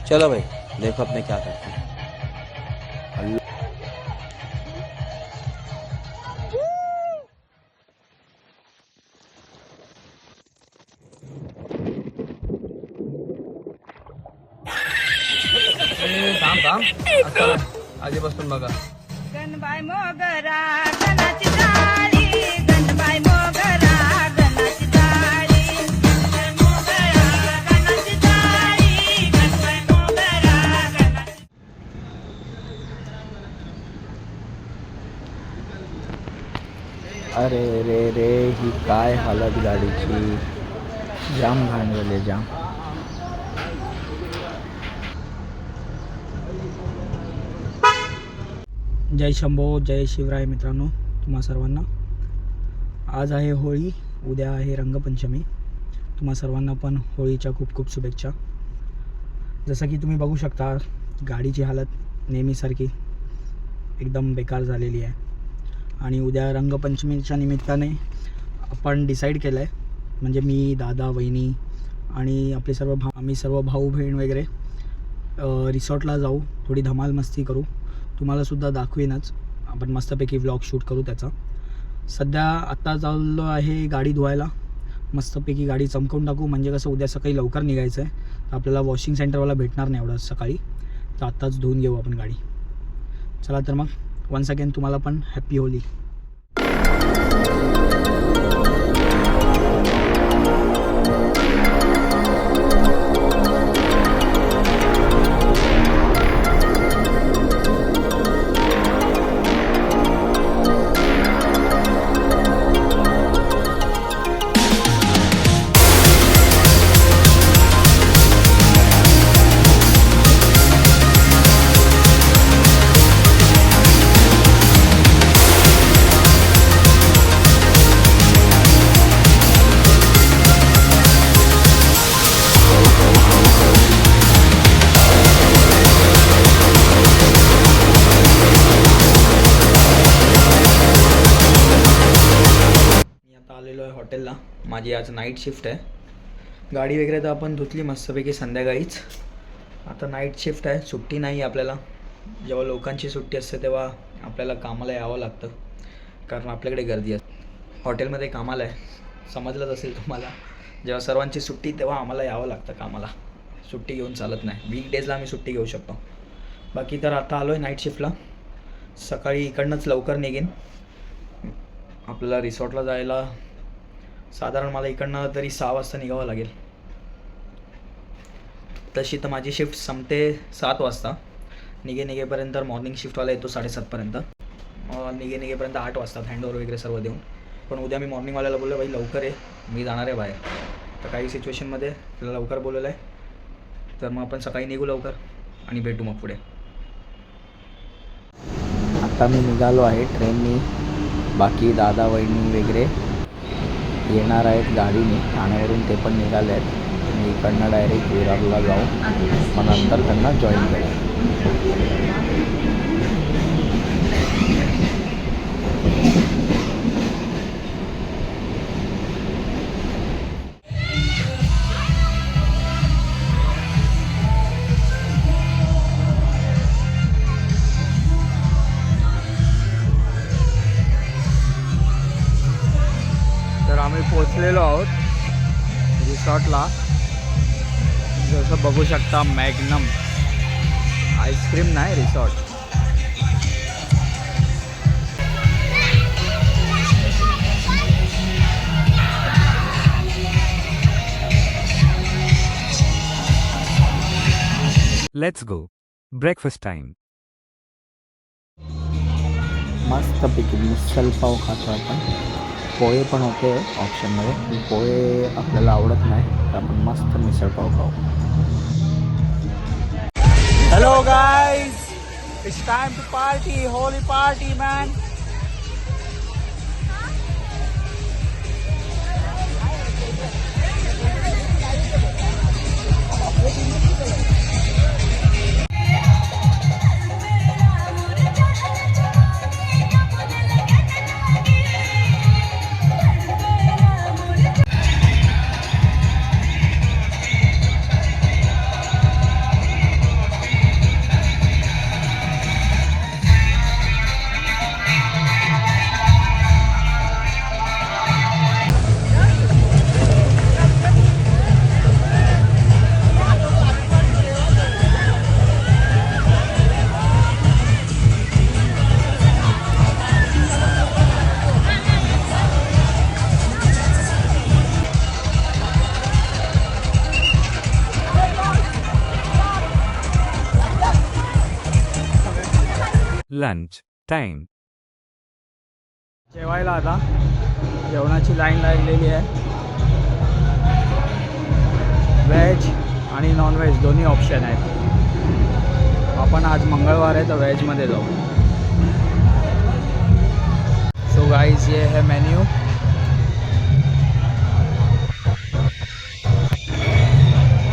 चलो भाई, देखो अपने क्या करते हैं। थांब थांब आधीपासून बघा. गणबाई मोगरा गणाची टाळी, गणबाई मोगरा गणाची टाळी, गणबाई मोगरा गणाची टाळी, गणबाई मोगरा गणाची. अरे रे रे, ही काय हालत गाडीची. जाम घाण झाले, जाम. जय शंभो, जय शिवराय मित्रांनो, तुम्हा सर्वांना. आज आहे होळी, उद्या आहे रंगपंचमी. तुम्हा सर्वांना पण होळीच्या खूप खूप शुभेच्छा. जसं की तुम्ही बघू शकता, गाडीची हालत नेहमीसारखी एकदम बेकार झालेली आहे. आणि उद्या रंगपंचमीच्या निमित्ताने आपण डिसाईड केलं आहे, म्हणजे मी, दादा, वहिनी आणि आपले आम्ही सर्व भाऊ बहीण वगैरे रिसॉर्टला जाऊ, थोडी धमाल मस्ती करू. तुम्हालासुद्धा दाखवेनच, आपण मस्तपैकी व्लॉग शूट करू त्याचा. सध्या आत्ता चाललो आहे गाडी धुवायला, मस्तपैकी गाडी चमकवून टाकू. म्हणजे कसं, उद्या सकाळी लवकर निघायचं आहे, तर आपल्याला वॉशिंग सेंटरवाला भेटणार नाही एवढं सकाळी, तर आत्ताच धुवून घेऊ आपण गाडी. चला तर मग, वन्स अगेन तुम्हाला पण हॅप्पी होली. आलेलो आहे हॉटेलला. माझी आज नाईट शिफ्ट आहे. गाडी वगैरे तर आपण धुतली मस्तपैकी संध्याकाळीच. आता नाईट शिफ्ट आहे, सुट्टी नाही आपल्याला. जेव्हा लोकांची सुट्टी असते तेव्हा आपल्याला कामाला यावं लागतं, कारण आपल्याकडे गर्दी असते. हॉटेलमध्ये कामाला आहे, समजलंच असेल तुम्हाला. जेव्हा सर्वांची सुट्टी तेव्हा आम्हाला यावं लागतं कामाला, सुट्टी घेऊन चालत नाही. वीकडेजला आम्ही सुट्टी घेऊ शकतो. बाकी तर आता आलो आहे नाईट शिफ्टला. सकाळी इकडनंच लवकर निघेन. आपल्याला रिसॉर्टला जायला साधारण मला इकडनं तरी 6 वाजता निघावं लागेल. तशी तर माझी शिफ्ट संपते 7 वाजता. निघेपर्यंत मॉर्निंग शिफ्टवाला येतो 7:30पर्यंत. निघेपर्यंत 8 वाजतात हँडओव्हर वगैरे सर्व देऊन. पण उद्या मी मॉर्निंगवाल्याला बोललो, भाई लवकर आहे, मी जाणार आहे बाहेर. तर काही सिच्युएशनमध्ये आपल्याला लवकर बोलवलं आहे, तर मग आपण सकाळी निघू लवकर आणि भेटू मग पुढे. आता मी निघालो आहे ट्रेननी. बाकी दादा, वहिनी वगैरे येणार आहेत गाडीने ठाण्यावरून, ते पण निघाले आहेत. मी इकडनं डायरेक्ट विरारला जाऊ, मग नंतर त्यांना जॉईन करेन. तर आम्ही पोचलेलो आहोत रिसॉर्टला. जसं बघू शकता, मॅग्नम आईस्क्रीम नाही, resort. Let's go. Breakfast time. मस्तपैकी मिसल पाव खातो आपण. पोहे पण होते ऑप्शनमध्ये, पोहे आपल्याला आवडत नाही, तर आपण मस्त मिसळ पाव खाऊ. Hello guys, it's time to party, Holi party man. Lunch time. जेवायला आता जेवणाची लाईन लागलेली आहे. व्हेज आणि नॉनव्हेज दोन्ही ऑप्शन आहेत. आपण आज मंगळवार आहे तर व्हेजमध्ये जाऊ. सो गाइस ये है मेन्यू.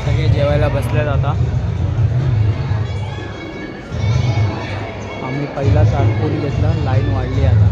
सगळे जेवायला बसलेत आता. आम्ही पहिला चालपून घेतला. लाईन वाढली आता.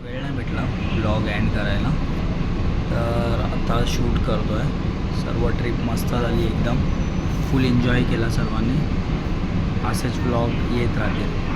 वेळ नाही भेटला ब्लॉग एंड करायला तर आता शूट करतो आहे. सर्व ट्रिप मस्त झाली एकदम. फुल एन्जॉय केला सर्वांनी. असेच ब्लॉग येत राहतील.